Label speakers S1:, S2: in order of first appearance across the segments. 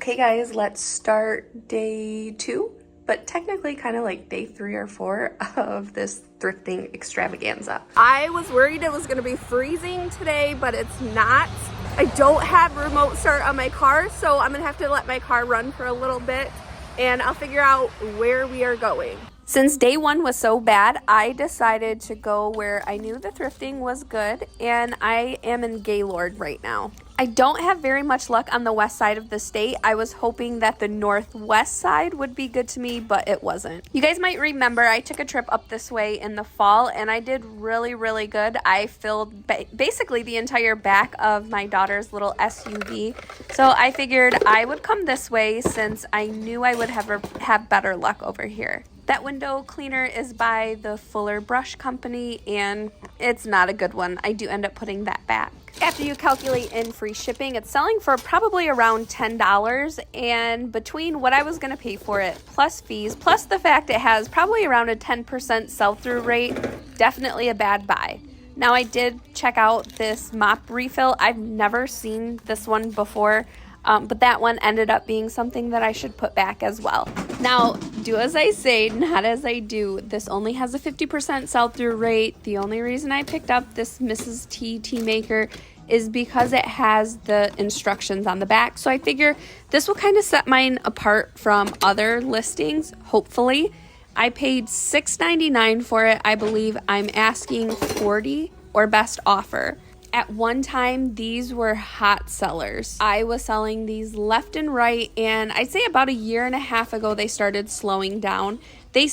S1: Okay guys, let's start day 2, but technically kind of like day 3 or 4 of this thrifting extravaganza. I was worried it was gonna be freezing today, but it's not. I don't have remote start on my car, so I'm gonna have to let my car run for a little bit and I'll figure out where we are going. Since day 1 was so bad, I decided to go where I knew the thrifting was good, and I am in Gaylord right now. I don't have very much luck on the west side of the state. I was hoping that the northwest side would be good to me, but it wasn't. You guys might remember I took a trip up this way in the fall, and I did really good. I filled basically the entire back of my daughter's little SUV, so I figured I would come this way since I knew I would have better luck over here. That window cleaner is by the Fuller Brush Company, and it's not a good one. I do end up putting that back. After you calculate in free shipping, it's selling for probably around $10, and between what I was going to pay for it, plus fees, plus the fact it has probably around a 10% sell-through rate, definitely a bad buy. Now, I did check out this mop refill. I've never seen this one before, but that one ended up being something that I should put back as well. Now, do as I say, not as I do. This only has a 50% sell-through rate. The only reason I picked up this Mrs. T tea maker is because it has the instructions on the back. So I figure this will kind of set mine apart from other listings, hopefully. I paid $6.99 for it. I believe I'm asking $40 or best offer. At one time, these were hot sellers. I was selling these left and right, and I'd say about a year and a half ago, they started slowing down. They'll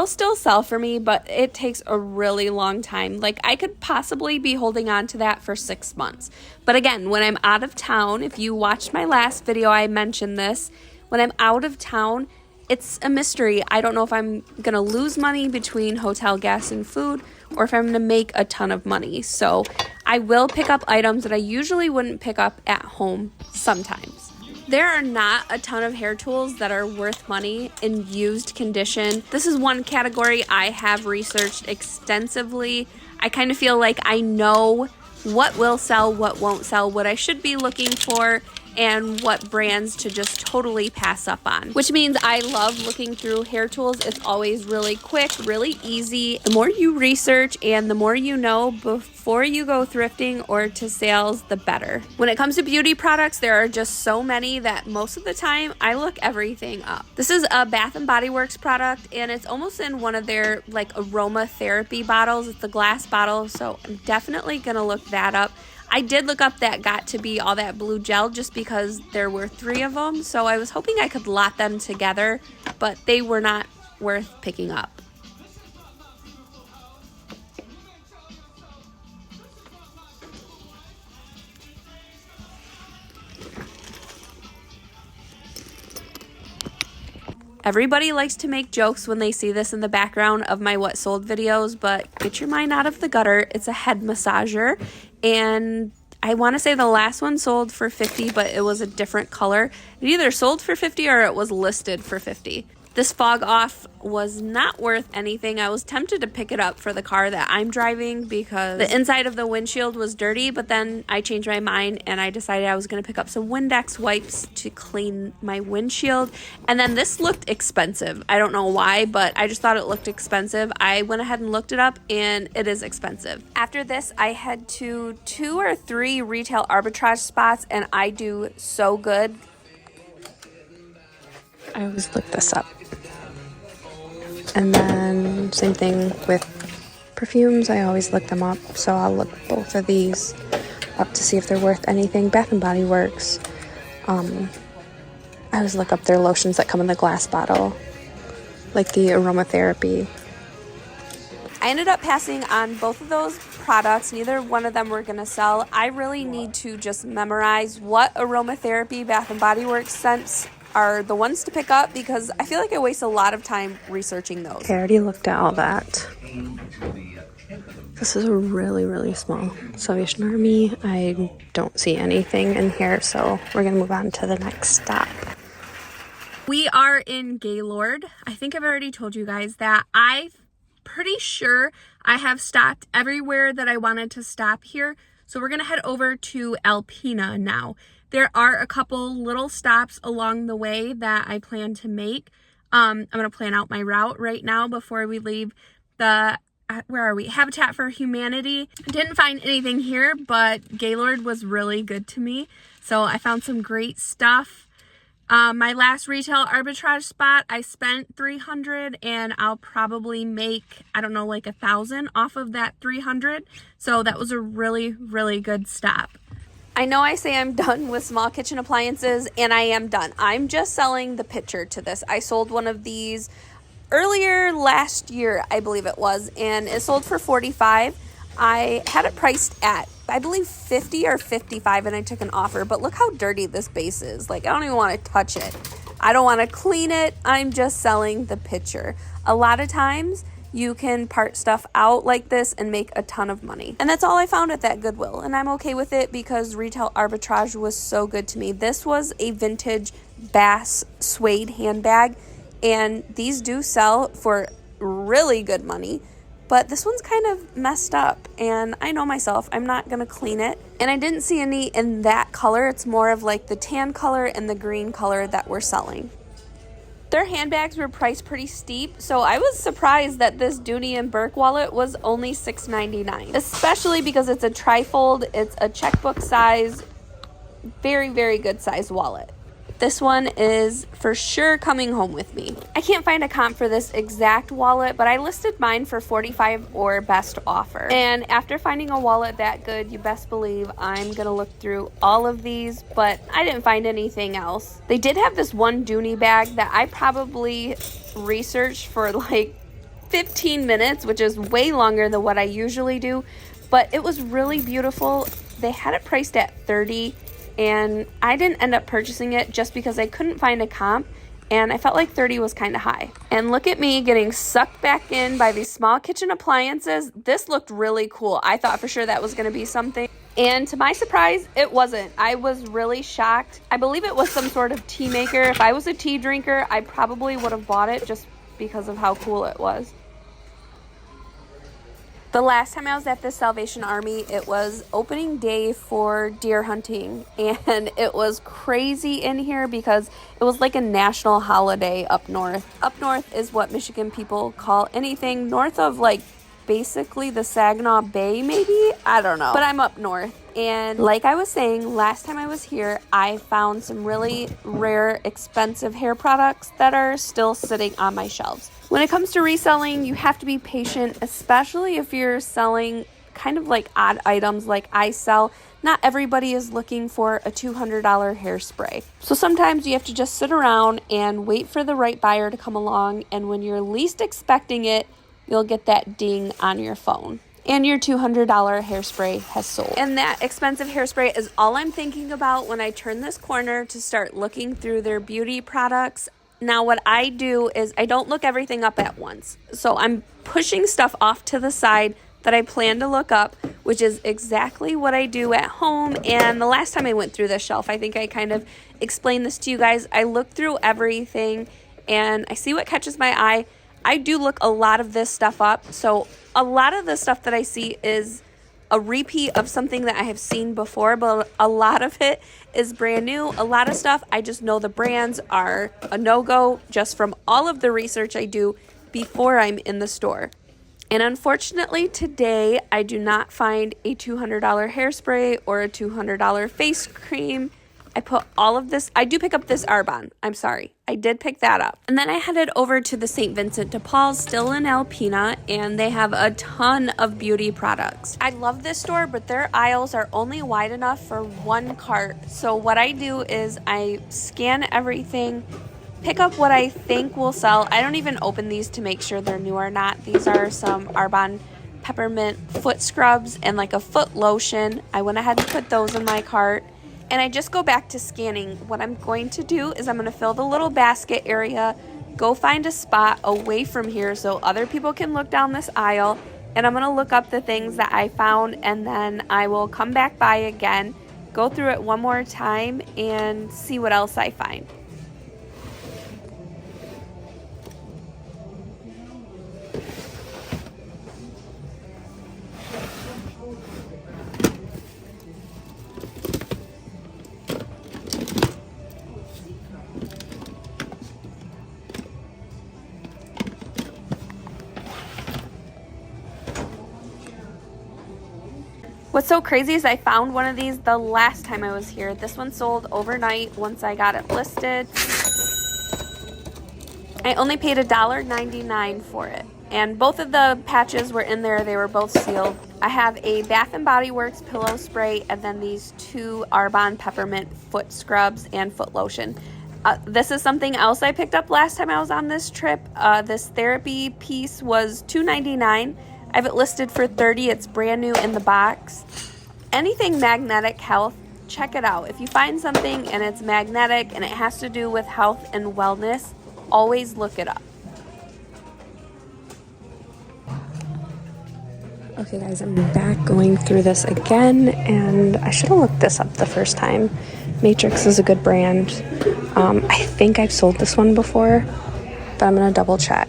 S1: still sell for me, but it takes a really long time. Like, I could possibly be holding on to that for 6 months. But again, when I'm out of town, if you watched my last video, I mentioned this. When I'm out of town, it's a mystery. I don't know if I'm gonna lose money between hotel, gas, and food, or if I'm gonna make a ton of money. So I will pick up items that I usually wouldn't pick up at home sometimes. There are not a ton of hair tools that are worth money in used condition. This is one category I have researched extensively. I kind of feel like I know what will sell, what won't sell, what I should be looking for, and what brands to just totally pass up on. Which means I love looking through hair tools. It's always really quick, really easy. The more you research and the more you know before you go thrifting or to sales, the better. When it comes to beauty products, there are just so many that most of the time I look everything up. This is a Bath & Body Works product, and it's almost in one of their like aromatherapy bottles. It's a glass bottle, so I'm definitely gonna look that up. I did look up that Got to Be All That Blue Gel just because there were 3 of them, so I was hoping I could lot them together, but they were not worth picking up. Everybody likes to make jokes when they see this in the background of my what sold videos, but get your mind out of the gutter. It's a head massager, and I want to say the last one sold for $50, but it was a different color. It either sold for $50 or it was listed for $50. This fog off was not worth anything. I was tempted to pick it up for the car that I'm driving because the inside of the windshield was dirty, but then I changed my mind and I decided I was going to pick up some Windex wipes to clean my windshield. And then this looked expensive. I don't know why, but I just thought it looked expensive. I went ahead and looked it up, and it is expensive. After this, I head to 2 or 3 retail arbitrage spots, and I do so good. I always look this up. And then same thing with perfumes. I always look them up. So I'll look both of these up to see if they're worth anything. Bath & Body Works. I always look up their lotions that come in the glass bottle, like the aromatherapy. I ended up passing on both of those products. Neither one of them were going to sell. I really need to just memorize what aromatherapy Bath & Body Works scents are the ones to pick up, because I feel like I waste a lot of time researching those. Okay, I already looked at all that. This is a really small Salvation Army. I don't see anything in here, so we're gonna move on to the next stop. We are in Gaylord. I think I've already told you guys that. I'm pretty sure I have stopped everywhere that I wanted to stop here. So we're gonna head over to Alpena now. There are a couple little stops along the way that I plan to make. I'm going to plan out my route right now before we leave the, where are we? Habitat for Humanity. I didn't find anything here, but Gaylord was really good to me. So I found some great stuff. My last retail arbitrage spot, I spent $300 and I'll probably make, I don't know, like $1,000 off of that $300. So that was a really, really good stop. I know I say I'm done with small kitchen appliances, and I am done. I'm just selling the pitcher to this. I sold one of these earlier last year, I believe it was, and it sold for $45. I had it priced at, I believe, $50 or $55, and I took an offer. But look how dirty this base is. Like, I don't even want to touch it. I don't want to clean it. I'm just selling the pitcher. A lot of times, you can part stuff out like this and make a ton of money. And that's all I found at that Goodwill. And I'm okay with it because retail arbitrage was so good to me. This was a vintage Bass suede handbag, and these do sell for really good money. But this one's kind of messed up, and I know myself, I'm not going to clean it. And I didn't see any in that color. It's more of like the tan color and the green color that we're selling. Their handbags were priced pretty steep, so I was surprised that this Dooney & Burke wallet was only $6.99, especially because it's a trifold, it's a checkbook size, very, very good size wallet. This one is for sure coming home with me. I can't find a comp for this exact wallet, but I listed mine for $45 or best offer. And after finding a wallet that good, you best believe I'm gonna look through all of these, but I didn't find anything else. They did have this one Dooney bag that I probably researched for like 15 minutes, which is way longer than what I usually do, but it was really beautiful. They had it priced at $30. And I didn't end up purchasing it just because I couldn't find a comp, and I felt like $30 was kind of high. And look at me getting sucked back in by these small kitchen appliances. This looked really cool. I thought for sure that was going to be something. And to my surprise, it wasn't. I was really shocked. I believe it was some sort of tea maker. If I was a tea drinker, I probably would have bought it just because of how cool it was. The last time I was at the Salvation Army, it was opening day for deer hunting, and it was crazy in here because it was like a national holiday up north. Up north is what Michigan people call anything north of like basically the Saginaw Bay, maybe? I don't know. But I'm up north. And like I was saying, last time I was here, I found some really rare, expensive hair products that are still sitting on my shelves. When it comes to reselling, you have to be patient, especially if you're selling kind of like odd items like I sell. Not everybody is looking for a $200 hairspray. So sometimes you have to just sit around and wait for the right buyer to come along, and when you're least expecting it, you'll get that ding on your phone. And your $200 hairspray has sold. And that expensive hairspray is all I'm thinking about when I turn this corner to start looking through their beauty products. Now what I do is I don't look everything up at once. So I'm pushing stuff off to the side that I plan to look up, which is exactly what I do at home. And the last time I went through this shelf, I think I kind of explained this to you guys. I look through everything and I see what catches my eye. I do look a lot of this stuff up. So a lot of the stuff that I see is a repeat of something that I have seen before, but a lot of it is brand new. A lot of stuff, I just know the brands are a no-go just from all of the research I do before I'm in the store. And unfortunately today, I do not find a $200 hairspray or a $200 face cream. I put all of this, I do pick up this Arbonne. I'm sorry, I did pick that up. And then I headed over to the St. Vincent de Paul's, still in Alpena, and they have a ton of beauty products. I love this store, but their aisles are only wide enough for one cart. So what I do is I scan everything, pick up what I think will sell. I don't even open these to make sure they're new or not. These are some Arbonne peppermint foot scrubs and like a foot lotion. I went ahead and put those in my cart. And I just go back to scanning. What I'm going to do is I'm going to fill the little basket area, go find a spot away from here so other people can look down this aisle, and I'm going to look up the things that I found, and then I will come back by again, go through it one more time, and see what else I find. What's so crazy is I found one of these the last time I was here. This one sold overnight once I got it listed. I only paid $1.99 for it. And both of the patches were in there. They were both sealed. I have a Bath & Body Works pillow spray and then these 2 Arbonne peppermint foot scrubs and foot lotion. This is something else I picked up last time I was on this trip. This therapy piece was $2.99. I have it listed for $30. It's brand new in the box. Anything magnetic health, check it out. If you find something and it's magnetic and it has to do with health and wellness, always look it up. Okay guys, I'm back going through this again, and I should have looked this up the first time. Matrix is a good brand. I think I've sold this one before, but I'm gonna double check.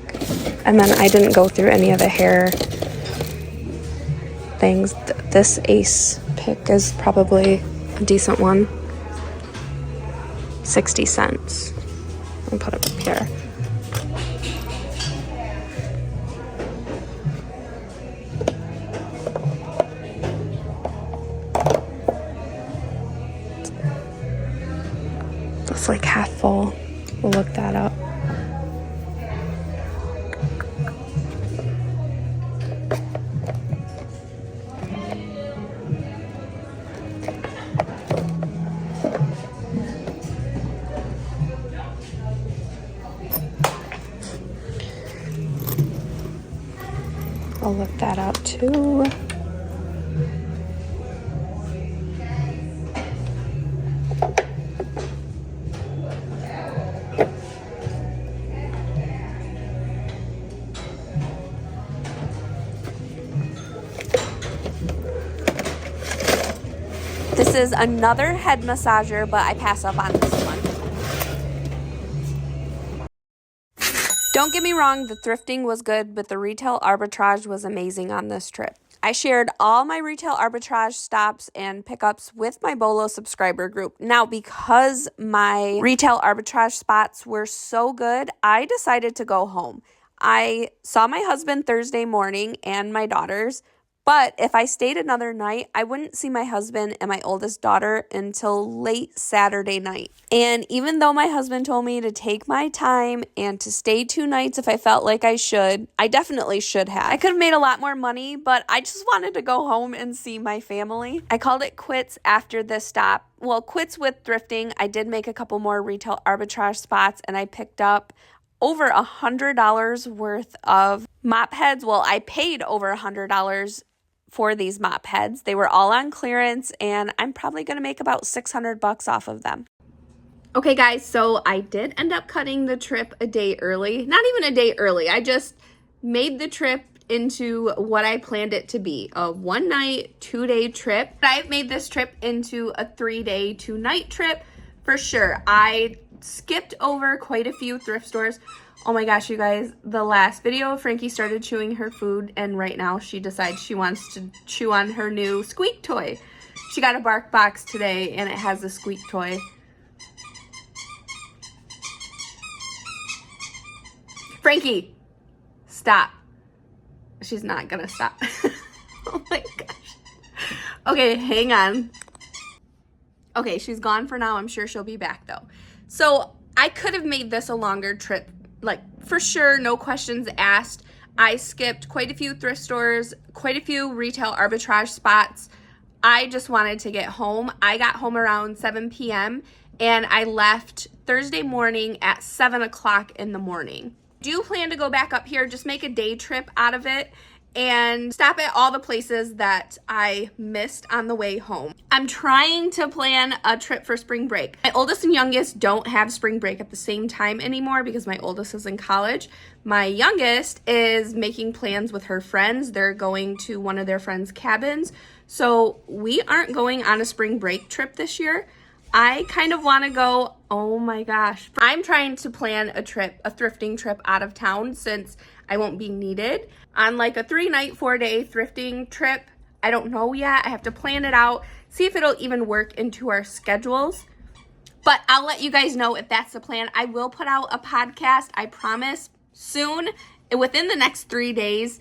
S1: And then I didn't go through any of the hair things. This Ace pick is probably a decent one. 60 cents. I'll put it up here. It's like half full. We'll look that up. I'll look that up too. This is another head massager, but I pass up on this one. Don't get me wrong, the thrifting was good, but the retail arbitrage was amazing on this trip. I shared all my retail arbitrage stops and pickups with my Bolo subscriber group. Now, because my retail arbitrage spots were so good, I decided to go home. I saw my husband Thursday morning and my daughters, but if I stayed another night, I wouldn't see my husband and my oldest daughter until late Saturday night. And even though my husband told me to take my time and to stay 2 nights if I felt like I should, I definitely should have. I could have made a lot more money, but I just wanted to go home and see my family. I called it quits after this stop. Well, quits with thrifting. I did make a couple more retail arbitrage spots, and I picked up over $100 worth of mop heads. Well, I paid over $100 for these mop heads. They were all on clearance, and I'm probably going to make about $600 off of them. Okay guys, so I did end up cutting the trip a day early. Not even a day early. I just made the trip into what I planned it to be. A 1-night, 2-day trip. I've made this trip into a 3-day, 2-night trip for sure. I skipped over quite a few thrift stores. Oh my gosh, you guys, the last video, Frankie started chewing her food, and right now she decides she wants to chew on her new squeak toy. She got a bark box today, and it has a squeak toy. Frankie, stop. She's not gonna stop. Oh my gosh. Okay, hang on. Okay, she's gone for now. I'm sure she'll be back though. So I could have made this a longer trip. Like, for sure, no questions asked. I skipped quite a few thrift stores, quite a few retail arbitrage spots. I just wanted to get home. I got home around 7 p.m. and I left Thursday morning at 7 o'clock in the morning. Do plan to go back up here, just make a day trip out of it and stop at all the places that I missed on the way home. I'm trying to plan a trip for spring break. My oldest and youngest don't have spring break at the same time anymore because my oldest is in college. My youngest is making plans with her friends. They're going to one of their friends' cabins. So we aren't going on a spring break trip this year. I kind of want to go, oh my gosh. I'm trying to plan a trip, a thrifting trip out of town since I won't be needed. On like a 3-night, 4-day thrifting trip, I don't know yet. I have to plan it out, see if it'll even work into our schedules. But I'll let you guys know if that's the plan. I will put out a podcast, I promise, soon, within the next 3 days.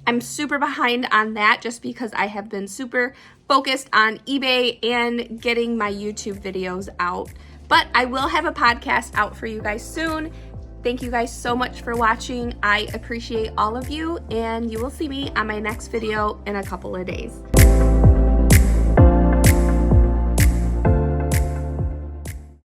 S1: I'm super behind on that just because I have been super focused on eBay and getting my YouTube videos out. But I will have a podcast out for you guys soon. Thank you guys so much for watching. I appreciate all of you, and you will see me on my next video in a couple of days.